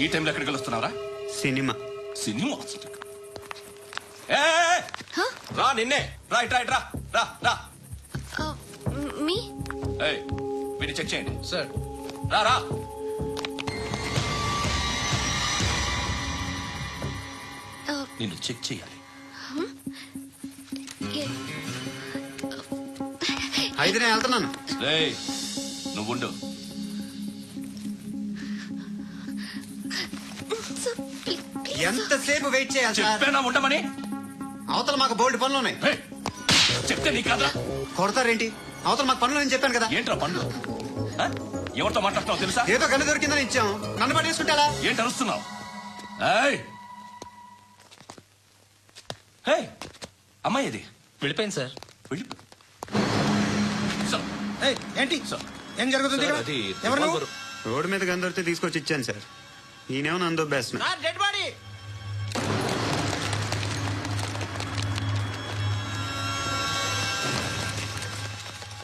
ఈ టైంలో ఎక్కడికి వస్తున్నారా? సినిమా సినిమా రా, నిన్నే రా, ఇట్రా ఇట్రా, రా రా. మీ వీడిని చెక్ చేయండి సార్. రా రా. నిన్ను చెక్ చేయాలి. అయితే నేను వెళ్తున్నాను. నువ్వుండు. ఎంతసేపు వెయిట్ చేయాలి సార్? చెప్పేనా ఉండమని? అవతల మాకు బోల్డ్ పనులు ఉన్నాయి. చెప్తే నీ కాదా? కొడతారేంటి? అవతల మాకు పనులు అని చెప్పాను కదా. ఏంట్రా పనులు? ఎవరితో మాట్లాడుతున్నావు తెలుసా? ఏదో గన్ను దొరికిందని ఇచ్చాం, నన్ను పట్టేసుకుంటా. ఏంటి అరుస్తున్నావు? అమ్మాయి ఇది వెళ్ళిపోయింది సార్. ఏంటి ఏం జరుగుతుంది? ఎవరు నువ్వు? రోడ్డు మీద గన్ను దొరికితే తీసుకొచ్చి ఇచ్చాను సార్. ఈయనేమో నన్ను దొబ్బేస్తున్నా. Dead body.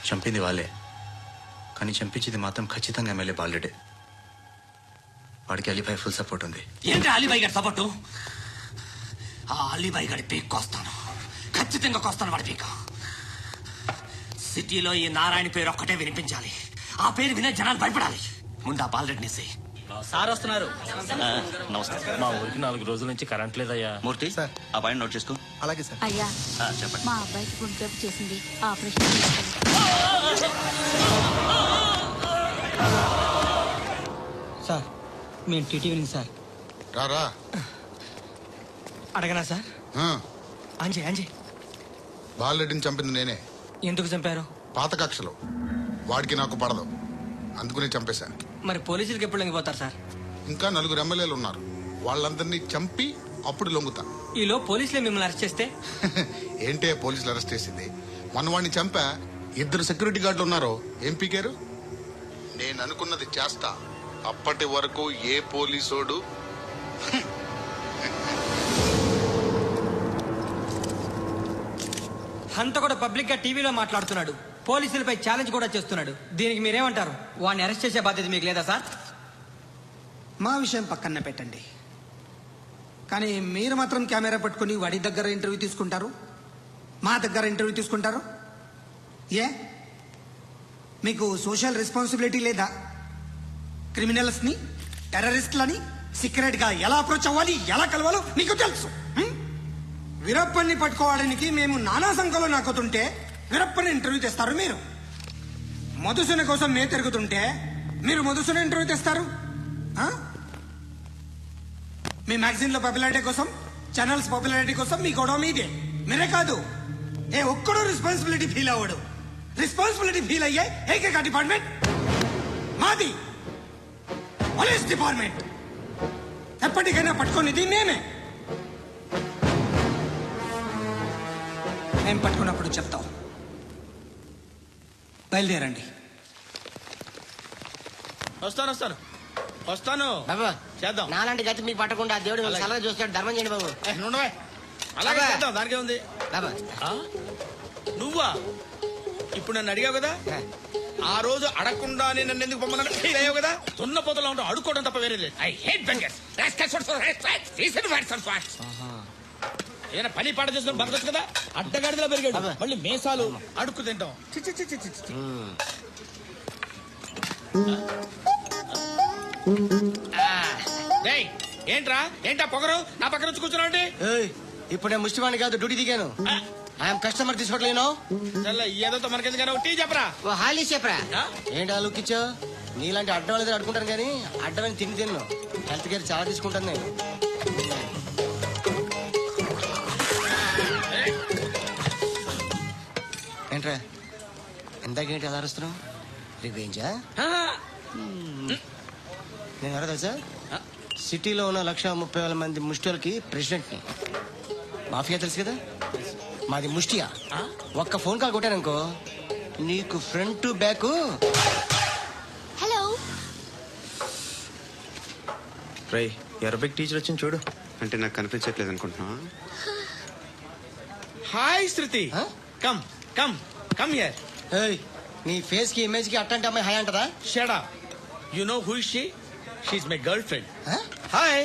చంపింది వాళ్ళే, కానీ చంపించింది మాత్రం ఖచ్చితంగా ఎమ్మెల్యే బాలుడే. వాడికి అలీబాయ్ ఫుల్ సపోర్ట్ ఉంది. ఏంటి అలీబాయ్ గారి సపోర్టు? ఆ అలీబాయ్ గారి పీక్ కోస్తాను, ఖచ్చితంగా కోస్తాను వాడి పీక్. సిటీలో ఈ నారాయణ పేరు ఒక్కటే వినిపించాలి. ఆ పేరు వినే జనాలు భయపడాలి. ముందు ఆ బాలరెడ్డిని సార్ వస్తున్నారు. నమస్కారం. మా ఊరికి 4 రోజుల నుంచి కరెంట్ లేదయ్యా. మూర్తి సార్, ఆ పాయింట్ నోట్ చేసుకో. అలాగే సార్. అయ్యా చెప్పండి. మా అబ్బాయికి గుండె జబ్బు చేసింది, ఆపరేషన్ చేయాలి. సార్ మేము టీటీవీ సార్. రారా. అడగనా సార్? అంజయ్ బాలరెడ్డిని చంపింది నేనే. ఎందుకు చంపారు? పాత కక్షలు వాడికి నాకు పడదు, అందుకుని చంపేశాను. మరి పోలీసులకి ఎప్పుడు లొంగిపోతారు సార్? ఇంకా 4 ఎమ్మెల్యేలు ఉన్నారు, వాళ్ళందరినీ చంపి అప్పుడు లొంగుతా. ఈలో పోలీసులే మిమ్మల్ని అరెస్ట్ చేస్తే? ఏంటే పోలీసులు అరెస్ట్ చేసింది? మన వాడిని చంపా 2 సెక్యూరిటీ గార్డులు ఉన్నారు, ఏం పీకారు? నేను అనుకున్నది చేస్తా. అప్పటి వరకు ఏ పోలీసోడు అంత కూడా పబ్లిక్ గా టీవీలో మాట్లాడుతున్నాడు, పోలీసులపై ఛాలెంజ్ కూడా చేస్తున్నాడు. దీనికి మీరేమంటారు? వాడిని అరెస్ట్ చేసే బాధ్యత మీకు లేదా సార్? మా విషయం పక్కన పెట్టండి, కానీ మీరు మాత్రం కెమెరా పట్టుకుని వాడి దగ్గర ఇంటర్వ్యూ తీసుకుంటారు, మా దగ్గర ఇంటర్వ్యూ తీసుకుంటారు. ఏ మీకు సోషల్ రెస్పాన్సిబిలిటీ లేదా? క్రిమినల్స్ని, టెర్రరిస్టులని సీక్రెట్ గా ఎలా అప్రోచ్ అవ్వాలి, ఎలా కలవాలో మీకు తెలుసు. వీరప్పని పట్టుకోవడానికి మేము నానా సంఖ్యలో నాకుతుంటే వీరప్పని ఇంటర్వ్యూ తెస్తారు మీరు. మధుసూన కోసం మేము తిరుగుతుంటే మీరు మధుసూన ఇంటర్వ్యూ తెస్తారు. మీ మ్యాగజైన్ లో పాపులారిటీ కోసం, ఛానల్స్ పాపులారిటీ కోసం మీ గొడవ మీదే. మీరే కాదు, ఏ ఒక్కడో రెస్పాన్సిబిలిటీ ఫీల్ అవ్వడు. రెస్పాన్సిబిలిటీ ఫీల్ అయ్యే ఏకైక డిపార్ట్మెంట్ మాది, పోలీస్ డిపార్ట్మెంట్. ఎప్పటికైనా పట్టుకునేది మేమే. మేము పట్టుకున్నప్పుడు చెప్తాం. బయలుదేరండి. వస్తాను బాబా. చేద్దాం. నాలాంటి గతి మీకు పట్టకుండా దేవుడు సలహా చూస్తాడు. ధర్మం చేయండి బాబు. అలాగే చేద్దాం, దానికే ఉంది. బాబా నువ్వా ఇప్పుడు నన్ను అడిగావు కదా, ఆ రోజు అడగకుండానే నన్ను ఎందుకు పొమ్మన్నాడు ఫీల్ అయ్యావు కదా. తున్న పోతలో ఉంటావు, అడుక్కోవడం తప్ప వేరే లేదు. I hate bangers. ఏదైనా పని పాట చేసుకుని బతకొచ్చు కదా. అడ్డగాడిలో పెరిగాడు, మళ్ళీ మేసాలు అడుక్కు తింటాం. ఏంట్రా ఏంటా పొగరు నా పక్కన వచ్చి కూర్చున్నావు? ఇప్పుడు నేను ముష్టివాణి కాదు, డ్యూటీ దిగాను. ఐఎమ్ కస్టమర్ తీసుకోవట్లేను. ఏదో మనకెందుకు టీ చెప్పరా. ఓ హాలీ చెప్పరా. ఏంటి ఆ లుక్ ఇచ్చావు? నీలాంటి అడ్డం వాళ్ళ దగ్గర అడుకుంటాను, కానీ అడ్డమని తిన్ను. హెల్త్ కేర్ చాలా తీసుకుంటాను నేను. ఏంట్రా ఇందాకేంటి ఎలా అరుస్తున్నావు? రివేంజా? నేను ఎవరో తెలుసా? సిటీలో ఉన్న 130,000 మంది ముష్టిలకి ప్రెసిడెంట్ని. మాఫియా తెలుసు కదా, మాది ముష్టియా. ఒక్క ఫోన్ కాల్ కొట్టాననుకో నీకు front to back. Hello Rai, Arabic teacher వచ్చింది చూడు. అంటే నాకు కనిపించట్లేదు అనుకుంటున్నా. Hi Shruti, come come come here. నీ ఫేస్ కి ఇమేజ్ కి అట్టంటే అమ్మాయి హాయ్ అంటదా? Shut up. You know who is she? She is my girlfriend. Hi.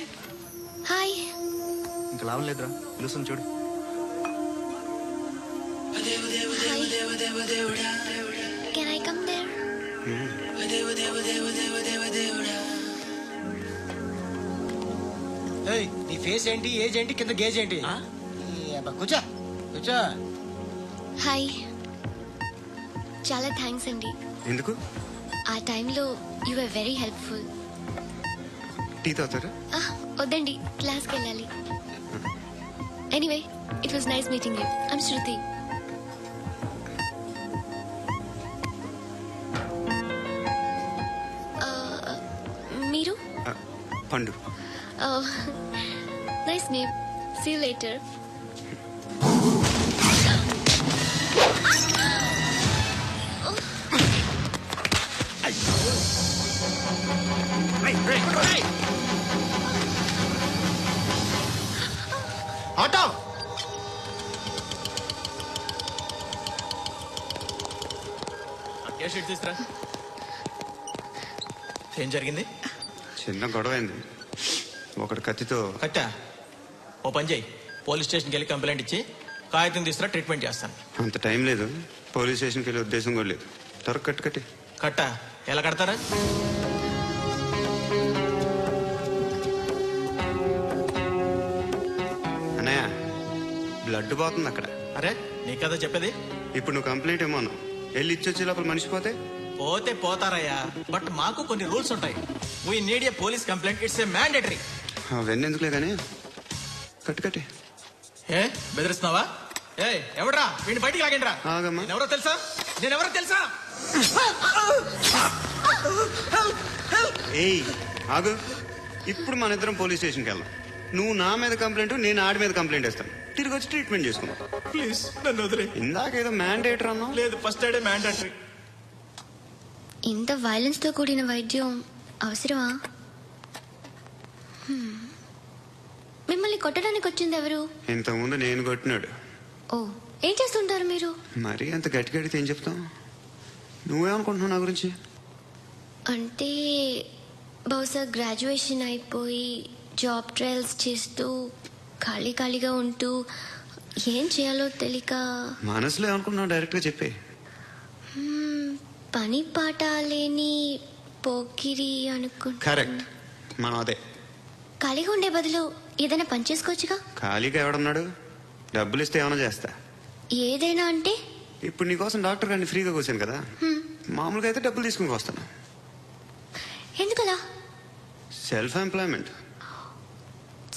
Hi. ఇంకా లాభం లేదురా, పిలుస్తుంది చూడు. Can I come there? ఏయ్, నీ ఫేస్ ఏంటి, ఏజ్ ఏంటి, కింద గేజ్ ఏంటి? ఈ అబ్బా, కూర్చో కూర్చో. హాయ్. చాలా థ్యాంక్స్ అండి. ఎందుకు? ఆ టైంలో you are very helpful. Tea తాగుతారా? వద్దండి, క్లాస్కి వెళ్ళాలి. Anyway, it was nice meeting you. I'm Shruti. మీరు? Pandu. Nice name. See you later. Auto case తీసుకురా. ఏం జరిగింది? చిన్న గొడవ అయింది. ఒకటి కత్తితో. కట్టా? ఓ పని చేయి, పోలీస్ స్టేషన్కి వెళ్ళి కంప్లైంట్ ఇచ్చి కాగితం తీసుకురా, ట్రీట్మెంట్ చేస్తాను. అంత టైం లేదు, పోలీస్ స్టేషన్కి వెళ్ళే ఉద్దేశం కూడా లేదు. త్వరగా కట్టు కట్టి. కట్టా? ఎలా కడతారా? అన్నయ్య, బ్లడ్ పోతుంది అక్కడ. అరే నీ కదా చెప్పేది. ఇప్పుడు నువ్వు కంప్లైంట్ ఏమో అన్నావు. వెళ్ళి ఇచ్చొచ్చే లోపల మనిషి పోతే పోతే పోతారయ్యా, బట్ మాకు కొన్ని రూల్స్ ఉంటాయి. We need a police complaint, it's a mandatory. అవన్నీ ఎందుకులే కానీ కట్టు కట్టి. ఏ బెదిరిస్తున్నావా? ఏ ఎవడ్రా వీడిని బయటికి లాగండిరా. ఆగమ్మా. ఎవరో తెలుసా? నేనెవరో తెలుసా? ఏయ్ ఆగు. ఇప్పుడు మన ఇద్దరం పోలీస్ స్టేషన్కి వెళ్దాం. నువ్వు నా మీద కంప్లైంట్, నేను ఆడి మీద కంప్లైంట్ ఇస్తాను. తిరిగి వచ్చి ట్రీట్మెంట్ చేసుకున్నాం. ప్లీజ్ నన్ను వదిలే. ఇందాకేదో మ్యాండేటర్ అన్నావు. లేదు, ఫస్ట్ ఎయిడే మ్యాండేటరీ. ఇంత వైలెన్స్ తో కూడిన వైద్యం అవసరమా? మిమ్మల్ని కొట్టడానికి వచ్చింది ఎవరు? ఇంతకుముందు నేను కొట్టినాడు. ఓ, ఏం చేస్తుంటారు మీరు? మరీ అంత గట్టి గడితే ఏం చెప్తాం? నువ్వేమనుకుంటున్నావు నా గురించి? అంటే బహుశా గ్రాడ్యుయేషన్ అయిపోయి జాబ్ ట్రయల్స్ చేస్తూ ఖాళీగా ఉంటూ ఏం చేయాలో తెలియక. మనసులో ఏమనుకుంటున్నావు డైరెక్ట్గా చెప్పే. పని పాట లేని పోకిరి అనుకుంటా. కరెక్ట్, మనం అదే. ఖాళీగా ఉండే బదులు ఏదైనా పని చేసుకోవచ్చుగా. ఖాళీగా ఎవడన్నాడు? డబ్బులు ఇస్తే ఏమైనా చేస్తా. ఏదైనా అంటే? ఇప్పుడు నీకోసం డాక్టర్ గారిని ఫ్రీగా కూర్చాను కదా, మామూలుగా అయితే డబ్బులు తీసుకుని వస్తాను. ఎందుకలా? Self employment.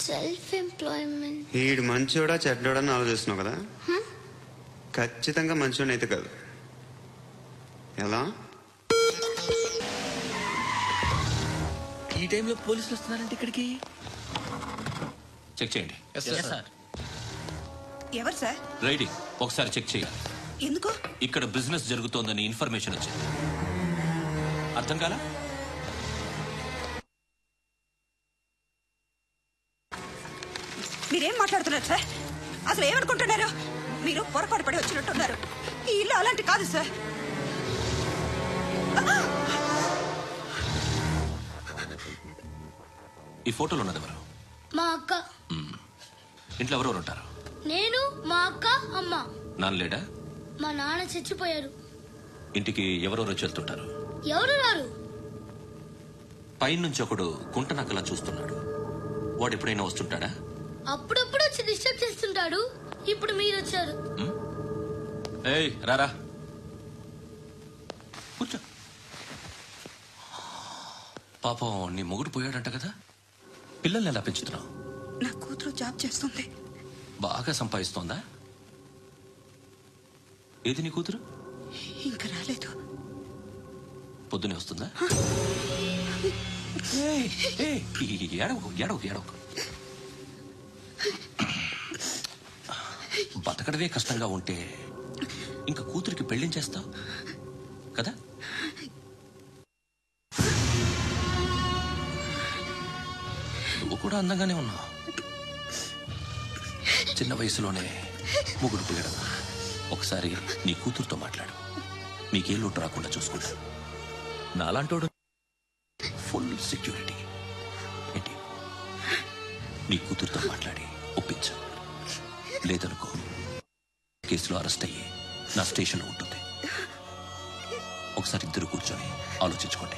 Self employment. ఈడు మంచోడా చెడ్డోడా అని ఆలోచిస్తున్నావు కదా, ఖచ్చితంగా మంచోడని అయితే కాదు. ఎలా? ఈ టైంలో పోలీసులు వస్తున్నారంటే ఇక్కడికి. చెక్ చేయండి. ఎవరు సార్? రైడింగ్ ఒకసారి చెక్ చేయాలి. ఎందుకు? ఇక్కడ బిజినెస్ జరుగుతోందని ఇన్ఫర్మేషన్ వచ్చింది. అర్థం కాలా? మీరేం మాట్లాడుతున్నారు సార్? అసలు ఏమనుకుంటున్నారు? మీరు పొరపాటు పడి వచ్చినట్టున్నారు. ఈ ఇల్లు అలాంటి కాదు సార్. ఈ ఫోటోలో ఉన్నది ఎవరు? మా అక్క. ఇంట్లో ఎవరెవరు ఉంటారు? నేను, మా అక్క, అమ్మ. నాన్న లేడా? మా నాన్న చచ్చిపోయారు. ఇంటికి ఎవరెవరు వచ్చి వెళ్తుంటారు? ఎవరు రారు. పైనుంచి ఒకడు గుంట నక్కలా చూస్తున్నాడు. వాడు ఎప్పుడైనా వస్తుంటాడా? అప్పుడప్పుడు వచ్చి డిస్టర్బ్ చేస్తుంటాడు. ఇప్పుడు మీరు వచ్చారు. ఏయ్ రారా, కూర్చో. పాపం నీ మొగుడు పోయాడంట కదా, పిల్లల్ని ఎలా పెంచుతున్నావు? నా కూతురు జాబ్ చేస్తుంది. బాగా సంపాదిస్తోందా? ఏది నీ కూతురు? ఇంకా రాలేదు. పొద్దునే వస్తుందా? ఏడవకు ఏడవకు ఏడవకు. బతకడమే కష్టంగా ఉంటే ఇంకా కూతురికి పెళ్లించేస్తావు కదా? నువ్వు కూడా అందంగానే ఉన్నావు. చిన్న వయసులోనే ముగ్గురు పోయడం. ఒకసారి నీ కూతురుతో మాట్లాడు. మీకే లోటు రాకుండా చూసుకుంటా. నాలాంటోడు ఫుల్ సెక్యూరిటీ. ఏంటి నీ కూతురుతో మాట్లాడి ఒప్పించు. లేదనుకో కేసులో అరెస్ట్ అయ్యి నా స్టేషన్లో ఉంటుంది. ఒకసారి ఇద్దరు కూర్చొని ఆలోచించుకోండి.